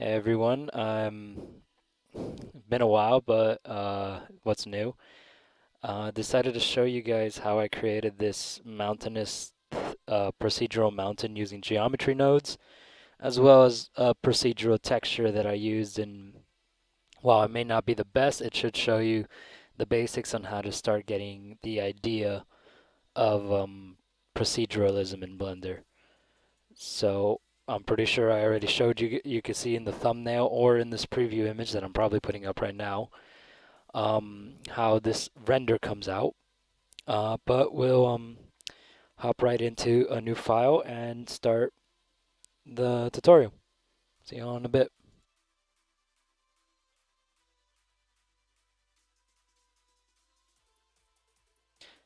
Hey everyone, been a while, but what's new? Decided to show you guys how I created this mountainous procedural mountain using geometry nodes, as well as a procedural texture that I used. And while it may not be the best, it should show you the basics on how to start getting the idea of proceduralism in Blender. So I'm pretty sure I already showed you. You can see in the thumbnail or in this preview image that I'm probably putting up right now, how this render comes out. But we'll hop right into a new file and start the tutorial. See you all in a bit.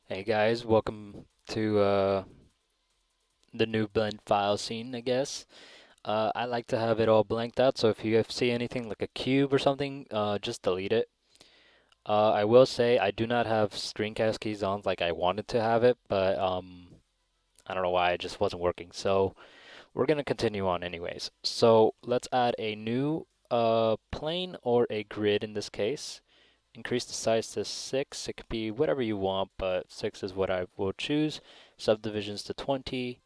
Hey guys, welcome to the new blend file scene, I guess. I like to have it all blanked out, so if you see anything like a cube or something, just delete it. I will say I do not have screencast keys on like I wanted to have it, but I don't know why it just wasn't working. So we're gonna continue on anyways. So let's add a new plane or a grid in this case. Increase the size to 6. It could be whatever you want, but 6 is what I will choose. Subdivisions to 20.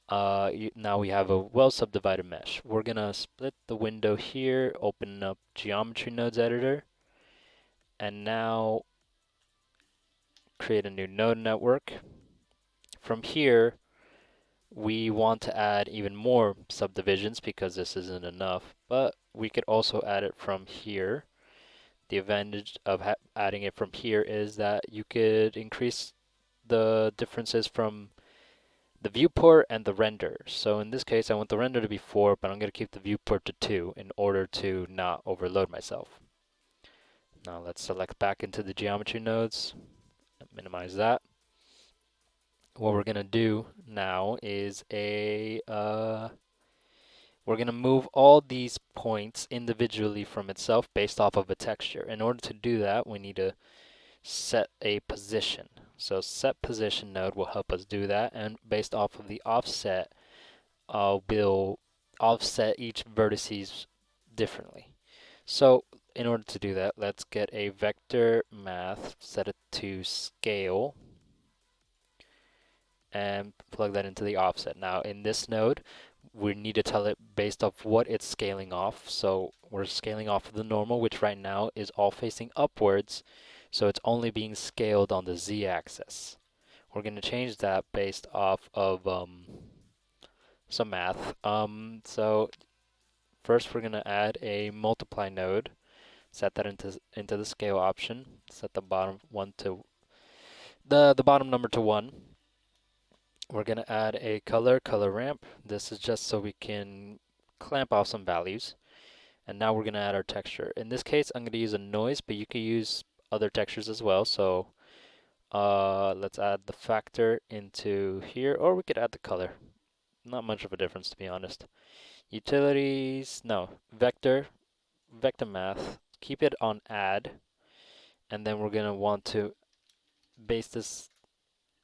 Now we have a well subdivided mesh. We're gonna split the window here, open up Geometry Nodes Editor, and now create a new node network. From here, we want to add even more subdivisions because this isn't enough, but we could also add it from here. The advantage of adding it from here is that you could increase the differences from the viewport and the render. So in this case, I want the render to be 4, but I'm going to keep the viewport to 2 in order to not overload myself. Now let's select back into the geometry nodes, minimize that. What we're going to do now is we're going to move all these points individually from itself based off of a texture. In order to do that, we need to set a position. So set position node will help us do that, and based off of the offset, we'll offset each vertices differently. So in order to do that, let's get a vector math, set it to scale, and plug that into the offset. Now in this node, we need to tell it based off what it's scaling off. So we're scaling off of the normal, which right now is all facing upwards. So it's only being scaled on the z-axis. We're going to change that based off of some math. So first we're going to add a multiply node. Set that into the scale option. Set the bottom one to the bottom number to 1. We're going to add a color ramp. This is just so we can clamp off some values. And now we're going to add our texture. In this case, I'm going to use a noise, but you can use other textures as well. So let's add the factor into here, or we could add the color. Not much of a difference, to be honest. Utilities, no, vector math. Keep it on add, and then we're going to want to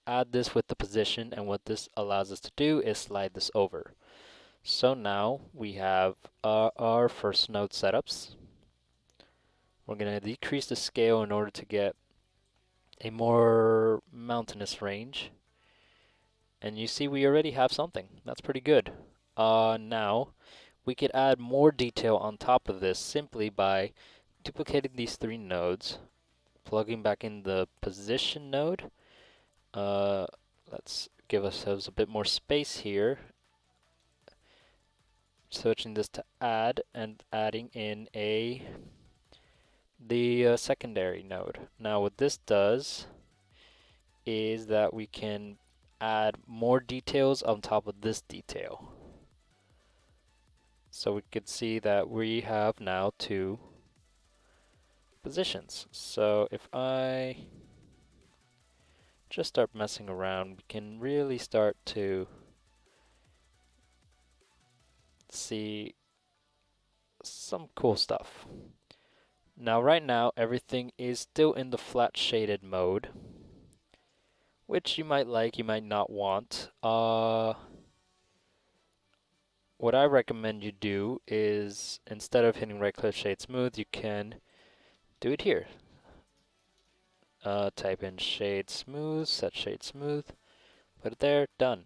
add this with the position, and what this allows us to do is slide this over. So now we have our first node setups. We're going to decrease the scale in order to get a more mountainous range. And you see we already have something. That's pretty good. Now, we could add more detail on top of this simply by duplicating these 3 nodes, plugging back in the position node. Let's give ourselves a bit more space here. Switching this to add and adding in the secondary node. Now what this does is that we can add more details on top of this detail. So we could see that we have now 2 positions. So if I just start messing around, we can really start to see some cool stuff. Now right now everything is still in the flat shaded mode, which you might like, you might not want. What what I recommend you do is instead of hitting right click shade smooth, you can do it here. Type in shade smooth, set shade smooth, put it there, done.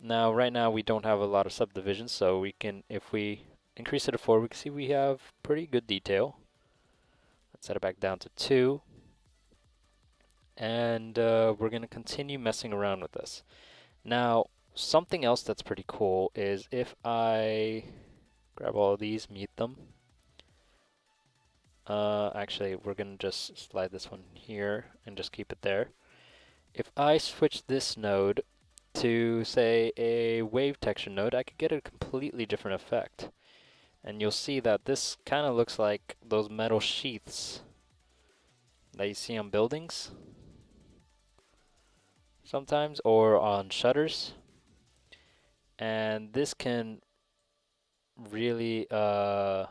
Now, right now we don't have a lot of subdivisions, so we can, if we increase it to 4, we can see we have pretty good detail. Let's set it back down to 2. And we're going to continue messing around with this. Now, something else that's pretty cool is if I grab all of these, mute them. Actually, we're going to just slide this one here and just keep it there. If I switch this node to, say, a wave texture node, I could get a completely different effect. And you'll see that this kind of looks like those metal sheaths that you see on buildings sometimes, or on shutters. And this can really, there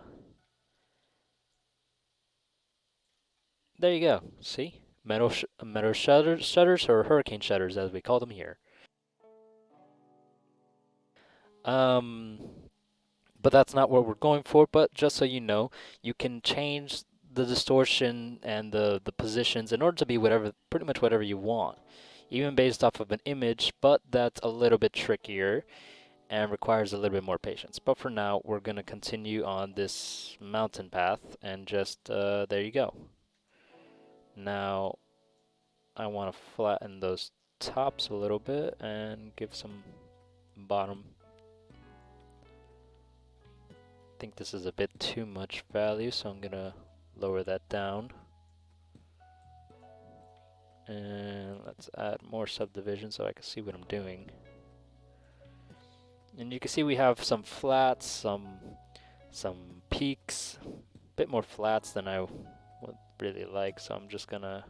you go, see? Metal shutters, or hurricane shutters as we call them here. Um, but that's not what we're going for, but just so you know, you can change the distortion and the positions in order to be whatever, pretty much whatever you want, even based off of an image, but that's a little bit trickier and requires a little bit more patience. But for now, we're going to continue on this mountain path and just, there you go. Now, I want to flatten those tops a little bit and give some bottom. I think this is a bit too much value, so I'm going to lower that down. And let's add more subdivision so I can see what I'm doing. And you can see we have some flats, some peaks, a bit more flats than I would really like, so I'm just gonna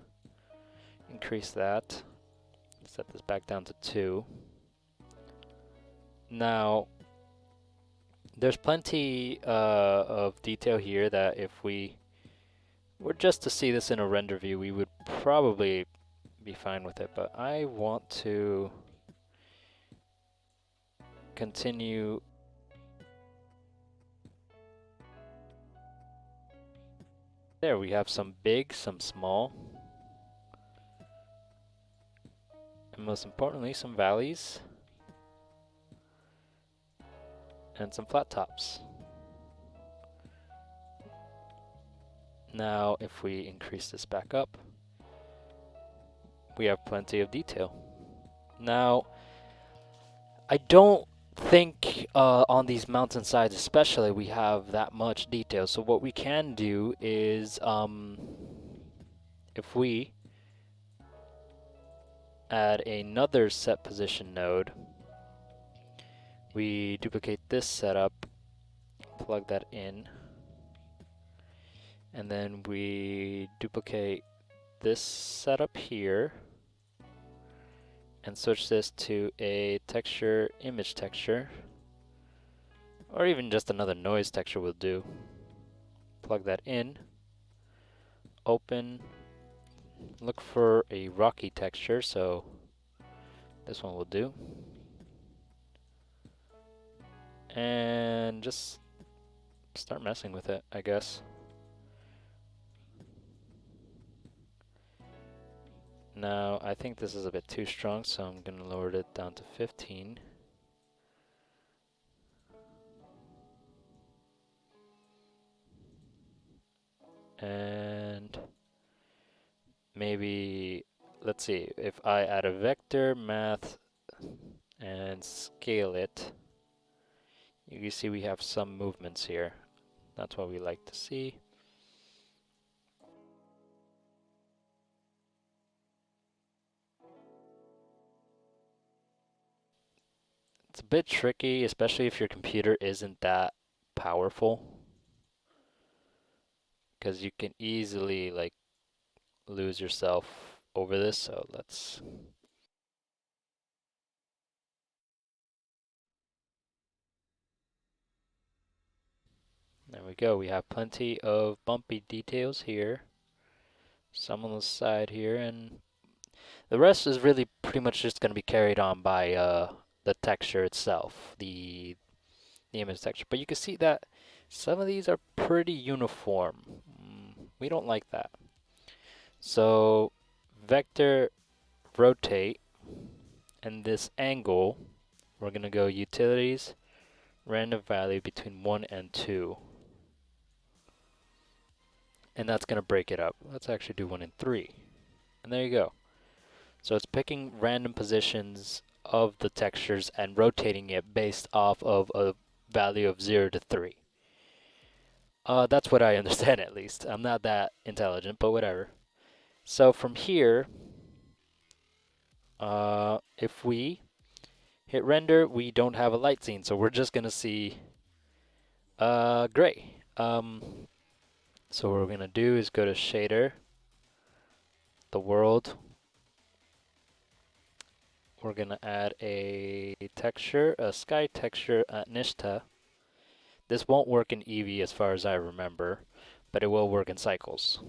increase that. Set this back down to 2. Now, there's plenty of detail here that if we were just to see this in a render view, we would probably be fine with it, but I want to continue. There we have some big, some small, and most importantly, some valleys and some flat tops. Now, if we increase this back up, we have plenty of detail. Now, I don't think on these mountainsides especially we have that much detail. So what we can do is if we add another set position node, we duplicate this setup, plug that in, and then we duplicate this setup here and switch this to a texture, image texture, or even just another noise texture will do. Plug that in, open, look for a rocky texture, so this one will do. And just start messing with it, I guess. Now, I think this is a bit too strong, so I'm going to lower it down to 15. And maybe, let's see, if I add a vector, math, and scale it, you can see we have some movements here. That's what we like to see. It's a bit tricky, especially if your computer isn't that powerful, because you can easily like lose yourself over this. So let's. There we go. We have plenty of bumpy details here. Some on the side here, and the rest is really pretty much just going to be carried on by the texture itself, the image texture. But you can see that some of these are pretty uniform. We don't like that. So vector rotate and this angle, we're gonna go utilities, random value between 1 and 2. And that's gonna break it up. Let's actually do 1 and 3. And there you go. So it's picking random positions of the textures and rotating it based off of a value of 0 to 3. That's what I understand at least. I'm not that intelligent, but whatever. So from here, if we hit render, we don't have a light scene, so we're just gonna see gray. So what we're gonna do is go to shader, the world. We're gonna add a texture, a sky texture at Nishta. This won't work in Eevee as far as I remember, but it will work in cycles.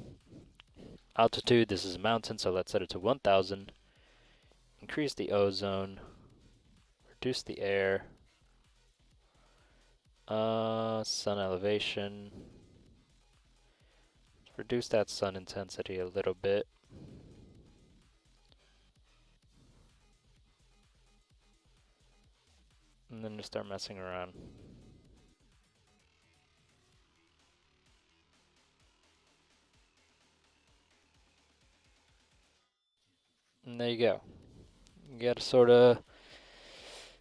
Altitude, this is a mountain, so let's set it to 1000. Increase the ozone, reduce the air, sun elevation, reduce that sun intensity a little bit. And then just start messing around. And there you go. You get a sort of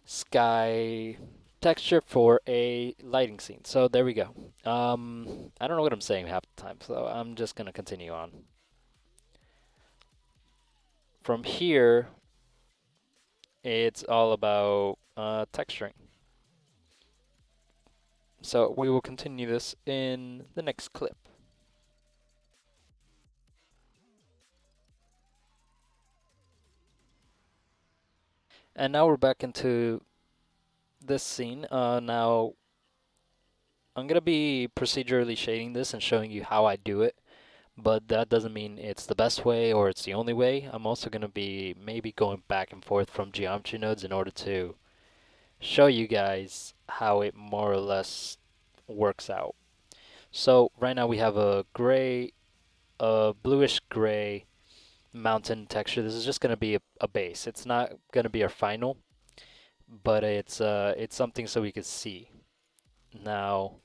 sky texture for a lighting scene. So there we go. I don't know what I'm saying half the time, so I'm just gonna continue on. From here, it's all about texturing. So we will continue this in the next clip. And now we're back into this scene. Now I'm gonna be procedurally shading this and showing you how I do it, but that doesn't mean it's the best way or it's the only way. I'm also gonna be maybe going back and forth from geometry nodes in order to show you guys how it more or less works out. So right now we have a gray, bluish gray mountain texture. This is just gonna be a base. It's not gonna be our final, but it's something so we can see. Now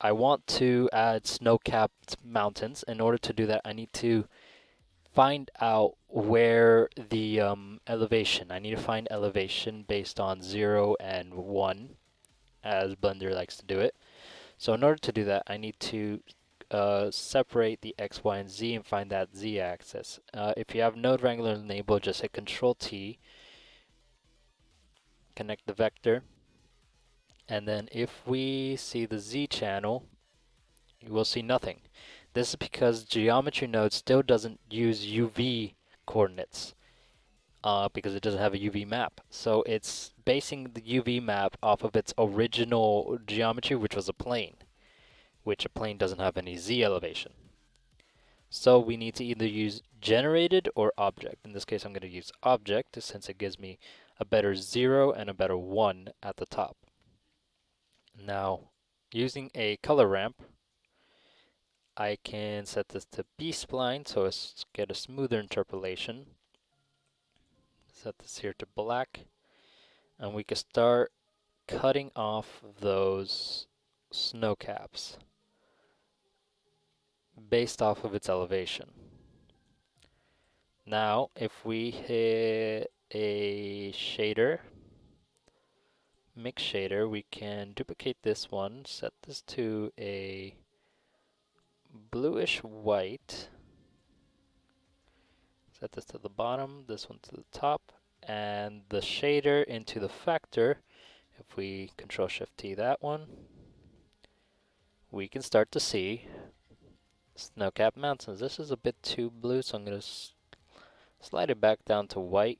I want to add snow-capped mountains. In order to do that, I need to find out where the elevation. I need to find elevation based on 0 and 1, as Blender likes to do it. So in order to do that, I need to separate the X, Y, and Z and find that Z axis. If you have Node Wrangler enabled, just hit Control T, connect the vector, and then if we see the Z channel, you will see nothing. This is because geometry node still doesn't use UV coordinates because it doesn't have a UV map. So it's basing the UV map off of its original geometry, which was a plane, which a plane doesn't have any Z elevation. So we need to either use generated or object. In this case, I'm going to use object since it gives me a better 0 and a better 1 at the top. Now, using a color ramp, I can set this to B-spline so it's get a smoother interpolation. Set this here to black, and we can start cutting off those snow caps based off of its elevation. Now, if we hit a shader, mix shader, we can duplicate this one, set this to a bluish white, set this to the bottom, this one to the top, and the shader into the factor. If we Control Shift T that one, we can start to see snow-capped mountains. This is a bit too blue, so I'm going to slide it back down to white.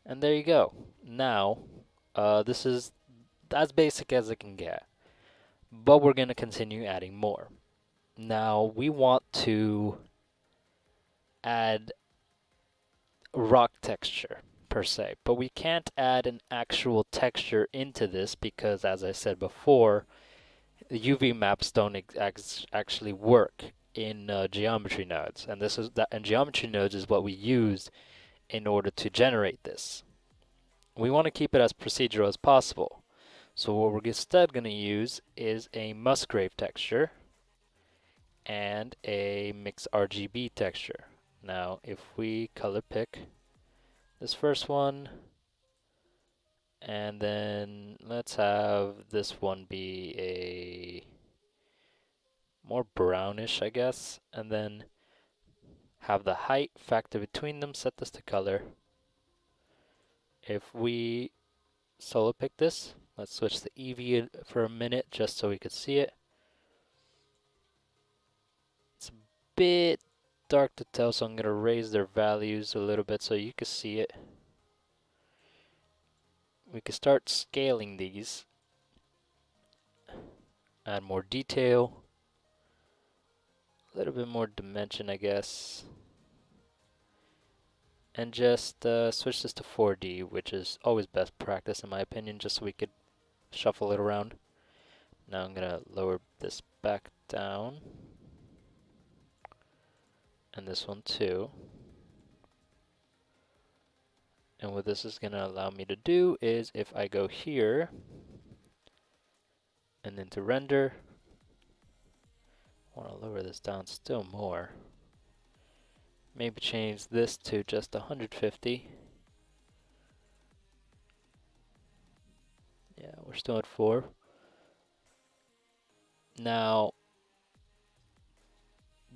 And there you go. Now, this is as basic as it can get, but we're going to continue adding more. Now, we want to add rock texture. per se, but we can't add an actual texture into this because, as I said before, the UV maps don't actually work in geometry nodes, and geometry nodes is what we use in order to generate this. We want to keep it as procedural as possible. So what we're instead going to use is a Musgrave texture and a mix RGB texture. Now, if we color pick this first one, and then let's have this one be a more brownish, I guess, and then have the height factor between them, set this to color. If we solo pick this, let's switch the EV for a minute just so we could see it. It's a bit dark to tell, so I'm going to raise their values a little bit so you can see it. We can start scaling these, add more detail, a little bit more dimension, I guess, and just switch this to 4D, which is always best practice in my opinion, just so we could shuffle it around. Now I'm going to lower this back down, and this one too. And what this is going to allow me to do is if I go here and then to render, I want to lower this down still more. Maybe change this to just 150. Yeah, we're still at 4. Now,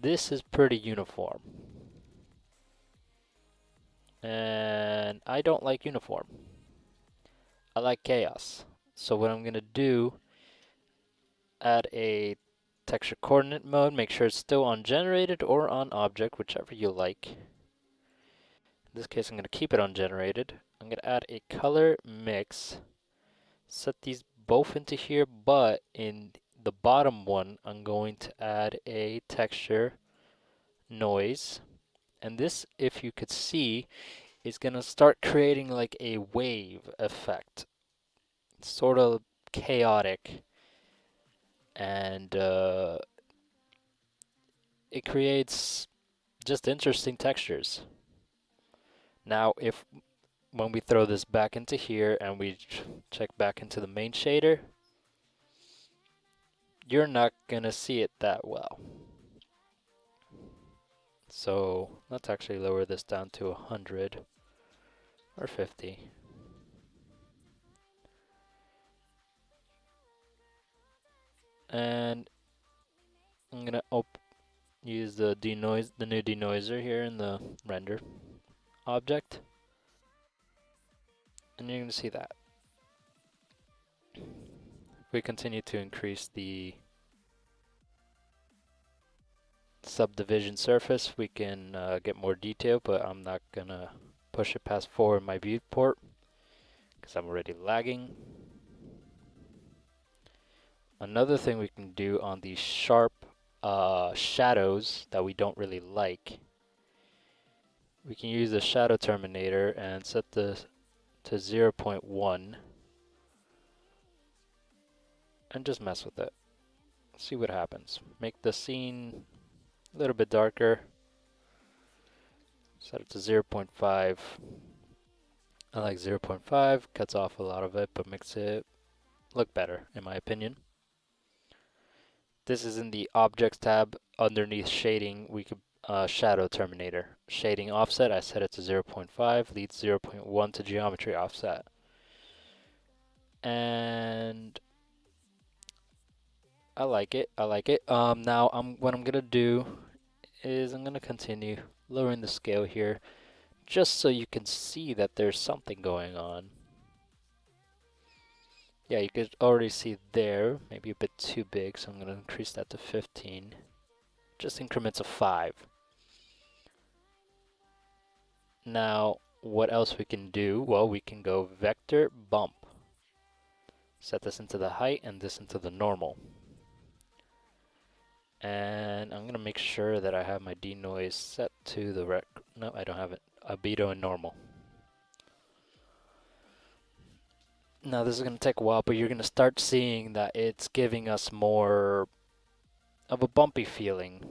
this is pretty uniform. And I don't like uniform. I like chaos. So what I'm going to do, add a texture coordinate mode, make sure it's still on generated or on object, whichever you like. In this case, I'm going to keep it on generated. I'm going to add a color mix, set these both into here, but in the bottom one, I'm going to add a texture noise. And this, if you could see, is going to start creating like a wave effect. It's sort of chaotic, and it creates just interesting textures. Now, if when we throw this back into here and we check back into the main shader, you're not gonna see it that well. So let's actually lower this down to 100 or 50. And I'm gonna use the new denoiser here in the render object, and you're gonna see that. If we continue to increase the subdivision surface, we can get more detail, but I'm not gonna push it past 4 in my viewport because I'm already lagging. Another thing we can do on these sharp shadows that we don't really like, we can use the shadow terminator and set this to 0.1 and just mess with it. See what happens. Make the scene a little bit darker. Set it to 0.5. I like 0.5, cuts off a lot of it, but makes it look better, in my opinion. This is in the Objects tab. Underneath Shading, we could Shadow Terminator. Shading Offset, I set it to 0.5, leads 0.1 to Geometry Offset. And I like it, I like it. Now, what I'm gonna do is I'm gonna continue lowering the scale here, just so you can see that there's something going on. Yeah, you could already see there, maybe a bit too big, so I'm going to increase that to 15. Just increments of 5. Now, what else we can do? Well, we can go vector bump. Set this into the height and this into the normal. And I'm going to make sure that I have my denoise set to the no, I don't have it. Albedo and normal. Now this is going to take a while, but you're going to start seeing that it's giving us more of a bumpy feeling.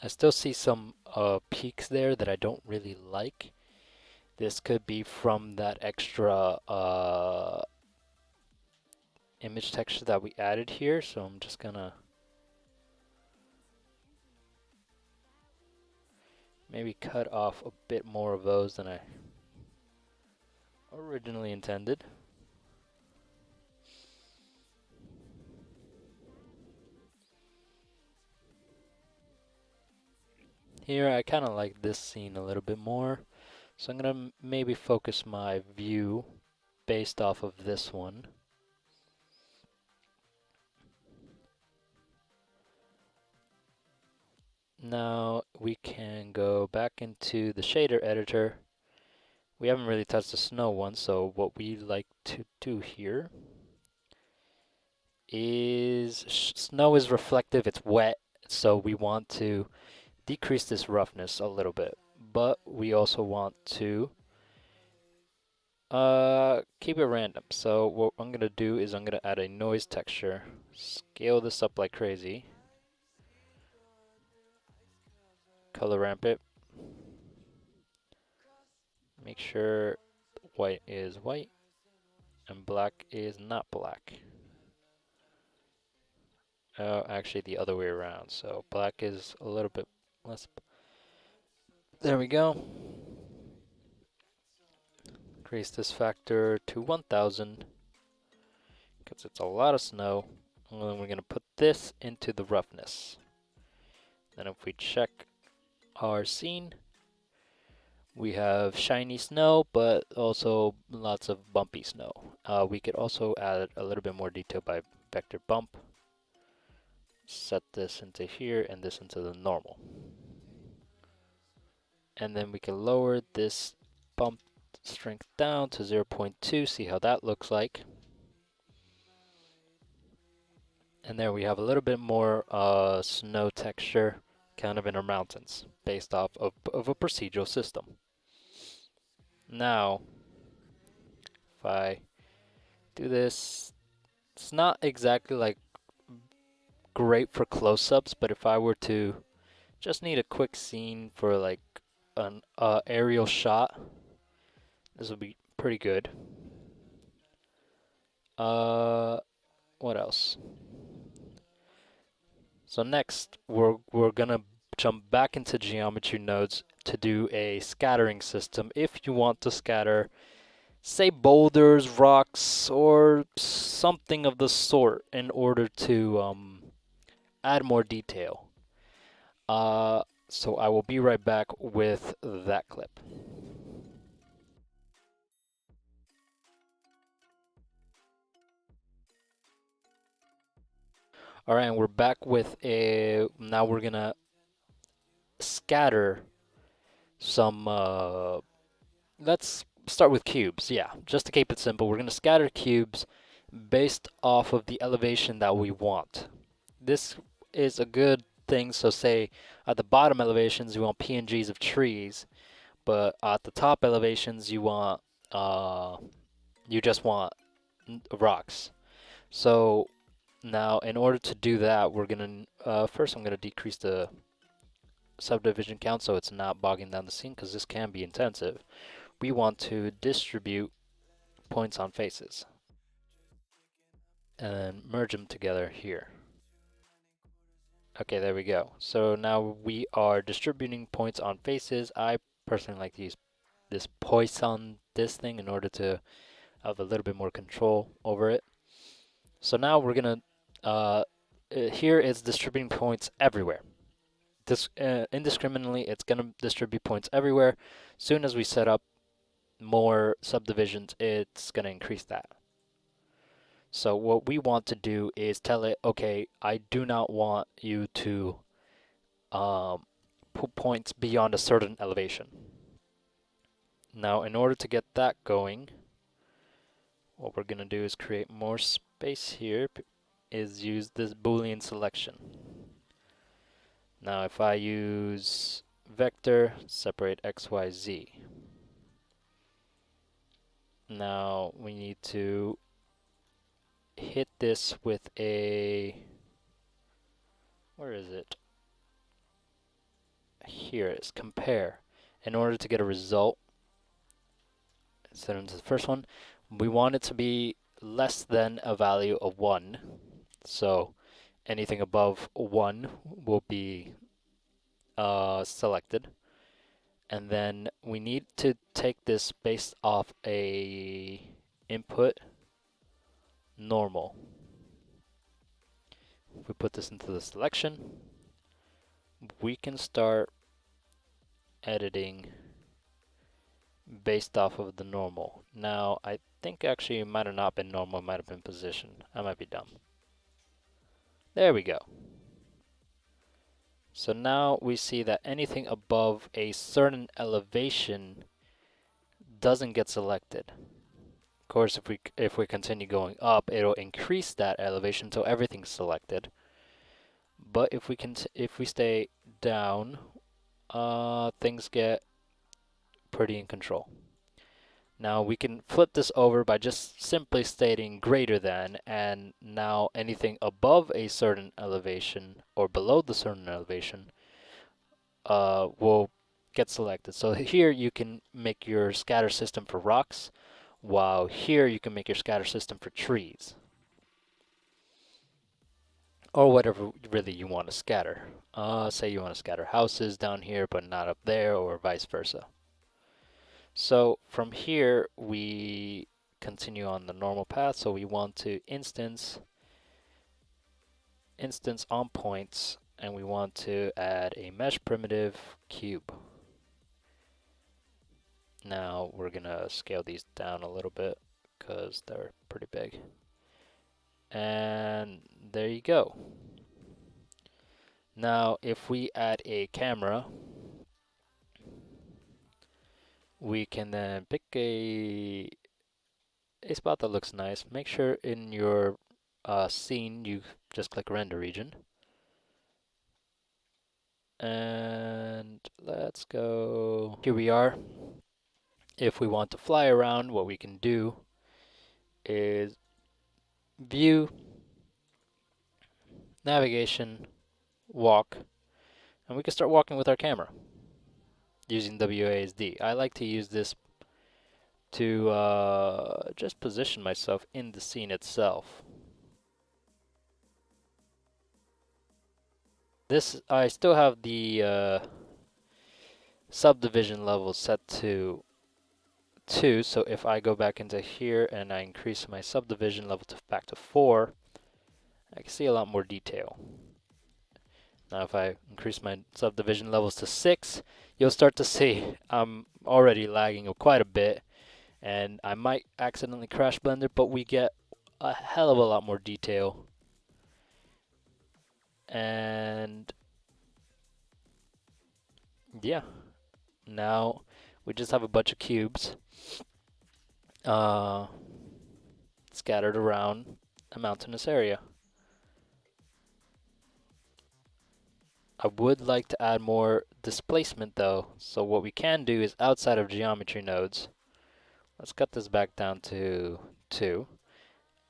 I still see some peaks there that I don't really like. This could be from that extra image texture that we added here, so I'm just gonna maybe cut off a bit more of those than I originally intended. Here I kind of like this scene a little bit more, so I'm gonna maybe focus my view based off of this one. Now we can go back into the shader editor. We haven't really touched the snow one, so what we like to do here is snow is reflective, it's wet, so we want to decrease this roughness a little bit, but we also want to keep it random. So what I'm gonna do is I'm gonna add a noise texture, scale this up like crazy, color ramp it, make sure white is white and black is not black. Actually the other way around, so black is a little bit less. There we go. Increase this factor to 1000 because it's a lot of snow. And then we're going to put this into the roughness. Then if we check our scene, we have shiny snow, but also lots of bumpy snow. We could also add a little bit more detail by vector bump. Set this into here and this into the normal. And then we can lower this bump strength down to 0.2, see how that looks like. And there we have a little bit more snow texture kind of in our mountains based off of a procedural system. Now, if I do this, it's not exactly like great for close-ups, but if I were to just need a quick scene for like an aerial shot, this would be pretty good. What else? So next, we're gonna jump back into geometry nodes to do a scattering system. If you want to scatter, say boulders, rocks, or something of the sort in order to add more detail. So I will be right back with that clip. All right, and we're back with now we're gonna scatter some, let's start with cubes. Yeah, just to keep it simple, we're gonna scatter cubes based off of the elevation that we want. This is a good thing, so say at the bottom elevations you want PNGs of trees, but at the top elevations uh, you just want rocks. So now in order to do that, we're gonna first I'm gonna decrease the subdivision count so it's not bogging down the scene because this can be intensive. We want to distribute points on faces and then merge them together here. Okay, there we go. So now we are distributing points on faces. I personally like to use this Poisson this thing in order to have a little bit more control over it. So now we're gonna here it's distributing points everywhere. This indiscriminately, it's gonna distribute points everywhere. Soon as we set up more subdivisions, it's gonna increase that. So what we want to do is tell it, okay, I do not want you to put points beyond a certain elevation. Now, in order to get that going, what we're gonna do is create more space here, is use this Boolean selection. Now, if I use vector, separate x, y, z. Now we need to hit this with a, where is it? Here it is, compare. In order to get a result, set into the first one, we want it to be less than a value of 1. So anything above 1 will be selected. And then we need to take this based off a input normal. If we put this into the selection, we can start editing based off of the normal. Now, I think actually it might have not been normal, it might have been position. I might be dumb. There we go. So now we see that anything above a certain elevation doesn't get selected. Of course, if we continue going up, it'll increase that elevation until everything's selected. But if we stay down, things get pretty in control. Now we can flip this over by just simply stating greater than, and now anything above a certain elevation or below the certain elevation will get selected. So here you can make your scatter system for rocks, while here you can make your scatter system for trees. Or whatever really you want to scatter. Say you want to scatter houses down here but not up there, or vice versa. So from here we continue on the normal path. So we want to instance on points, and we want to add a mesh primitive cube. Now we're gonna scale these down a little bit because they're pretty big. And there you go. Now if we add a camera, we can then pick a spot that looks nice. Make sure in your scene you just click render region. And let's go. Here we are. If we want to fly around, what we can do is view, navigation, walk, and we can start walking with our camera using WASD. I like to use this to just position myself in the scene itself. This, I still have the subdivision level set to 2, so if I go back into here and I increase my subdivision level back to 4, I can see a lot more detail. Now if I increase my subdivision levels to 6, you'll start to see I'm already lagging quite a bit, and I might accidentally crash Blender, but we get a hell of a lot more detail. And yeah, now we just have a bunch of cubes scattered around a mountainous area. I would like to add more displacement though, so what we can do is outside of geometry nodes, let's cut this back down to 2.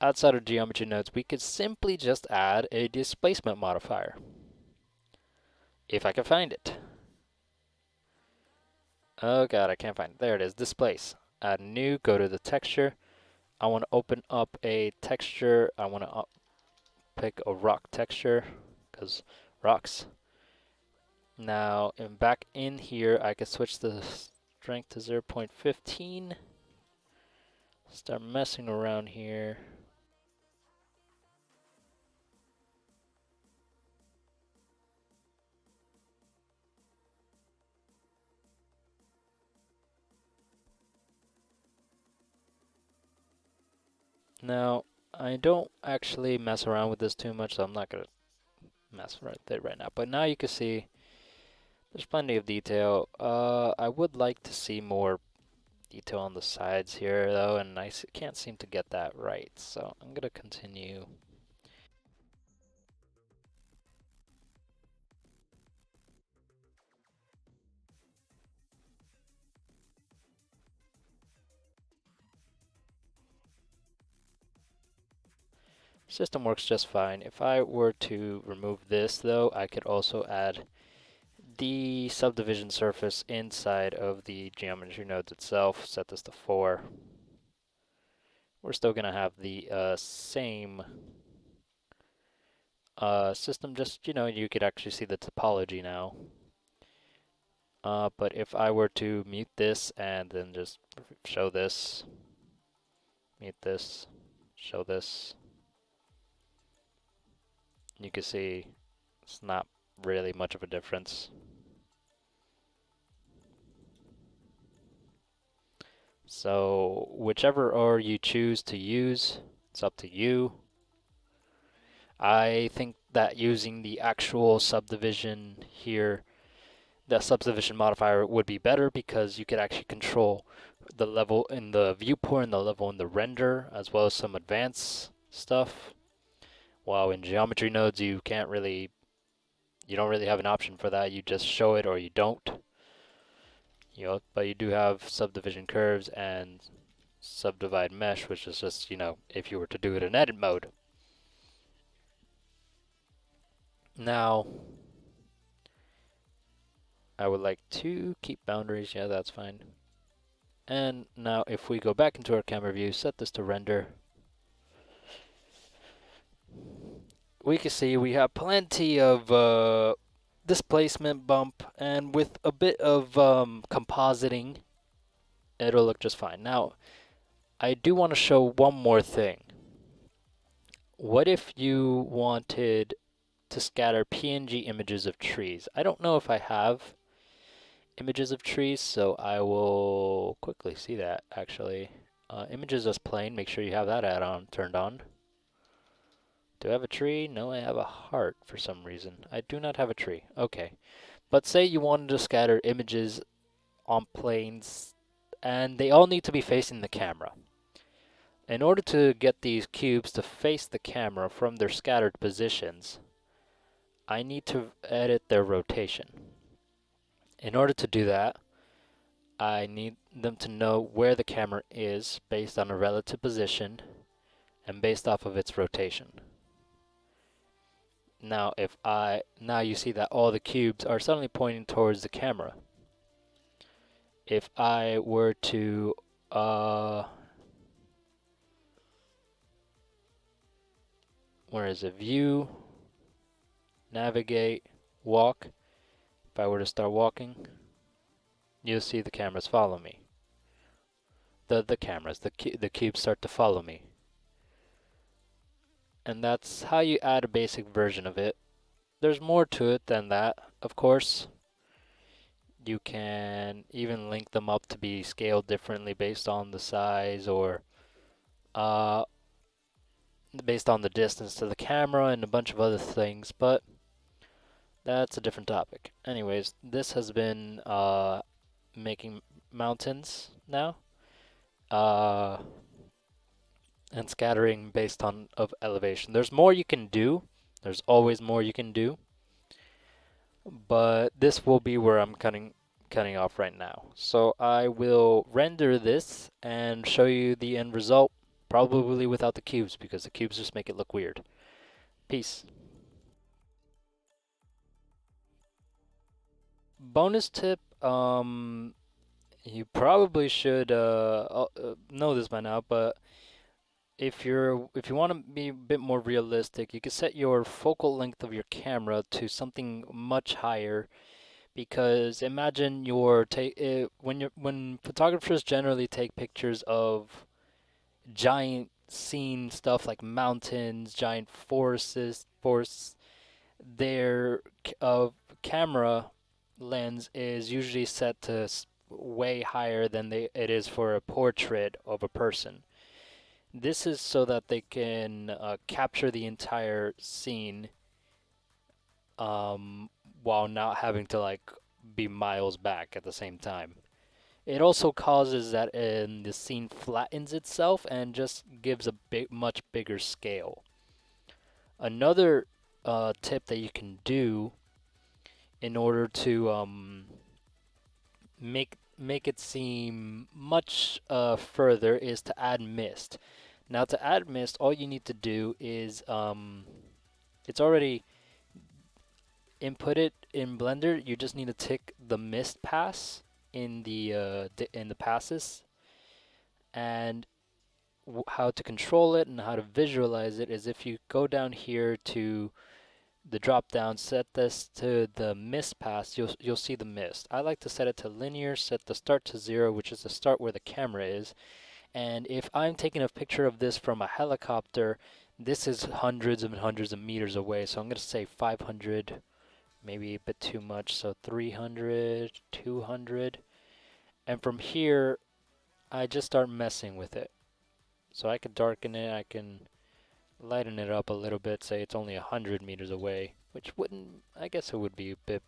Outside of geometry nodes, we could simply just add a displacement modifier. If I can find it. Oh god, I can't find it. There it is, displace. Add new, go to the texture. I want to open up a texture. I want to pick a rock texture, because rocks. Now, back in here, I can switch the strength to 0.15. Start messing around here. Now, I don't actually mess around with this too much, so I'm not going to mess right there right now. But now you can see there's plenty of detail. I would like to see more detail on the sides here, though, and I can't seem to get that right. So I'm going to continue. System works just fine. If I were to remove this though, I could also add the subdivision surface inside of the geometry nodes itself. Set this to 4. We're still gonna have the same system, just, you could actually see the topology now. But if I were to mute this and then just show this, mute this, show this, you can see it's not really much of a difference. So whichever OR you choose to use, it's up to you. I think that using the actual subdivision here, the subdivision modifier would be better because you could actually control the level in the viewport and the level in the render, as well as some advanced stuff. While in geometry nodes, you don't really have an option for that. You just show it or you don't. But you do have subdivision curves and subdivide mesh, which is just, if you were to do it in edit mode. Now, I would like to keep boundaries. Yeah, that's fine. And now if we go back into our camera view, set this to render, we can see we have plenty of displacement bump, and with a bit of compositing, it'll look just fine. Now, I do want to show one more thing. What if you wanted to scatter PNG images of trees? I don't know if I have images of trees, so I will quickly see that actually. Images as plain, make sure you have that add-on turned on. Do I have a tree? No, I have a heart for some reason. I do not have a tree. Okay. But say you wanted to scatter images on planes, and they all need to be facing the camera. In order to get these cubes to face the camera from their scattered positions, I need to edit their rotation. In order to do that, I need them to know where the camera is based on a relative position and based off of its rotation. Now you see that all the cubes are suddenly pointing towards the camera. If I were to where is it? View, navigate, walk. If I were to start walking, you'll see the cameras follow me. The cubes start to follow me. And that's how you add a basic version of it. There's more to it than that, of course. You can even link them up to be scaled differently based on the size or based on the distance to the camera and a bunch of other things, but that's a different topic. Anyways, this has been making mountains now, uh, and scattering based on of elevation. There's more you can do. There's always more you can do, but this will be where I'm cutting off right now. So I will render this and show you the end result, probably without the cubes because the cubes just make it look weird. Peace. Bonus tip, you probably should know this by now, but if you want to be a bit more realistic, you can set your focal length of your camera to something much higher, because imagine when photographers generally take pictures of giant scene stuff like mountains, giant forests, their camera lens is usually set to way higher than it is for a portrait of a person. This is so that they can capture the entire scene while not having to be miles back at the same time. It also causes that the scene flattens itself and just gives a much bigger scale. Another tip that you can do in order to make it seem much further is to add mist. Now to add mist, all you need to do is it's already inputted in Blender. You just need to tick the mist pass in the passes, and how to control it and how to visualize it is if you go down here to the drop down, set this to the mist pass, you'll see the mist. I like to set it to linear, set the start to 0, which is the start where the camera is. And if I'm taking a picture of this from a helicopter, this is hundreds and hundreds of meters away. So I'm going to say 500, maybe a bit too much. So 300, 200. And from here, I just start messing with it. So I can darken it, I can lighten it up a little bit, say it's only 100 meters away, which wouldn't, I guess it would be a bit,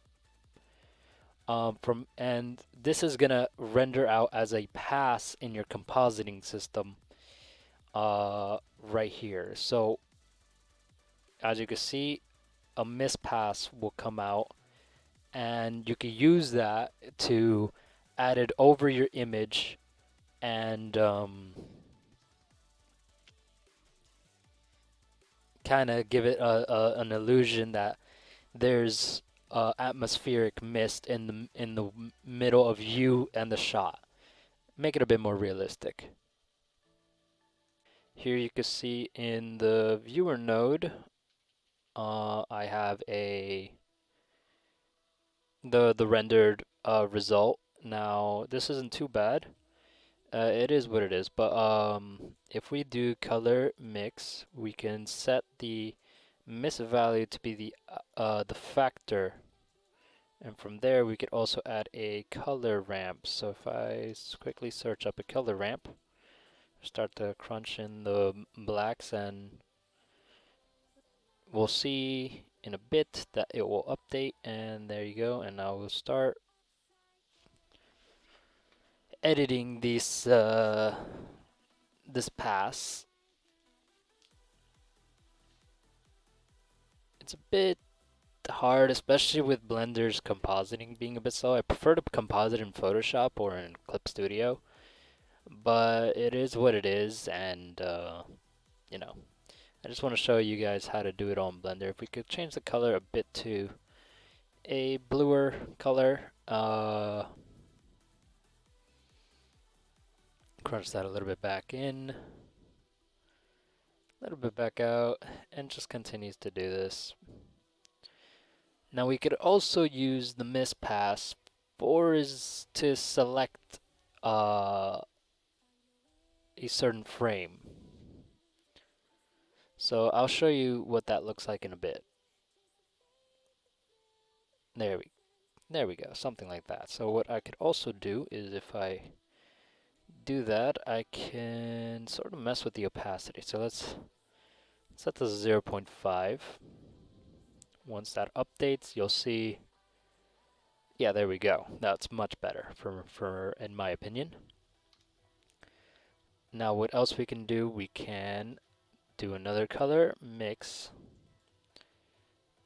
and this is gonna render out as a pass in your compositing system, right here. So, as you can see, a miss pass will come out, and you can use that to add it over your image and, kind of give it an illusion that there's atmospheric mist in the middle of you and the shot. Make it a bit more realistic. Here you can see in the viewer node, I have the rendered result. Now this isn't too bad. It is what it is. But if we do color mix, we can set the mist value to be the factor. And from there, we could also add a color ramp. So if I quickly search up a color ramp, start to crunch in the blacks, and we'll see in a bit that it will update. And there you go. And now we'll start editing this pass. It's a bit hard, especially with Blender's compositing being a bit slow. I prefer to composite in Photoshop or in Clip Studio, but it is what it is, and you know, I just want to show you guys how to do it on Blender. If we could change the color a bit to a bluer color, crunch that a little bit back in, a little bit back out, and just continues to do this. Now we could also use the miss pass to select uh, a certain frame. So I'll show you what that looks like in a bit. There we There we go, something like that. So what I could also do is if I do that, I can sort of mess with the opacity. So let's set this to 0.5. Once that updates, you'll see, yeah, there we go. That's much better for in my opinion. Now what else we can do? We can do another color mix,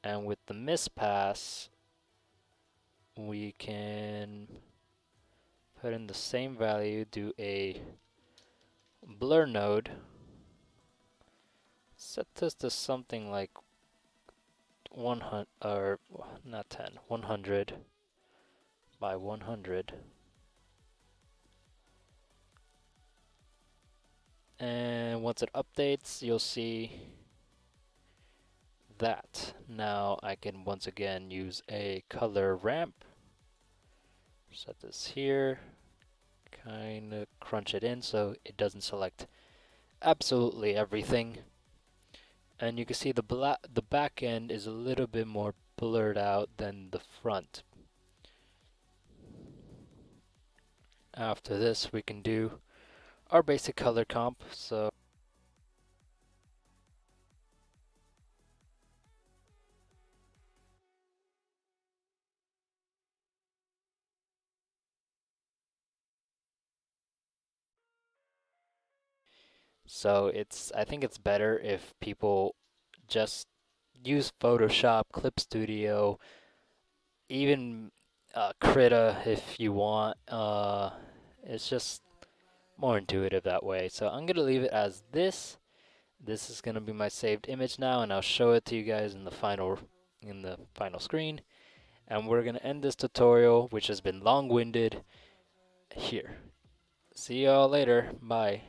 and with the miss pass, we can put in the same value, do a blur node, set this to something like 100, or not 10, 100 by 100. And once it updates, you'll see that. Now I can once again use a color ramp. Set this here, kind of crunch it in so it doesn't select absolutely everything. And you can see the back end is a little bit more blurred out than the front. After this, we can do our basic color comp. So I think it's better if people just use Photoshop, Clip Studio, even Krita if you want. It's just more intuitive that way. So I'm gonna leave it as this. This is gonna be my saved image now, and I'll show it to you guys in the final screen. And we're gonna end this tutorial, which has been long-winded, here. See y'all later. Bye.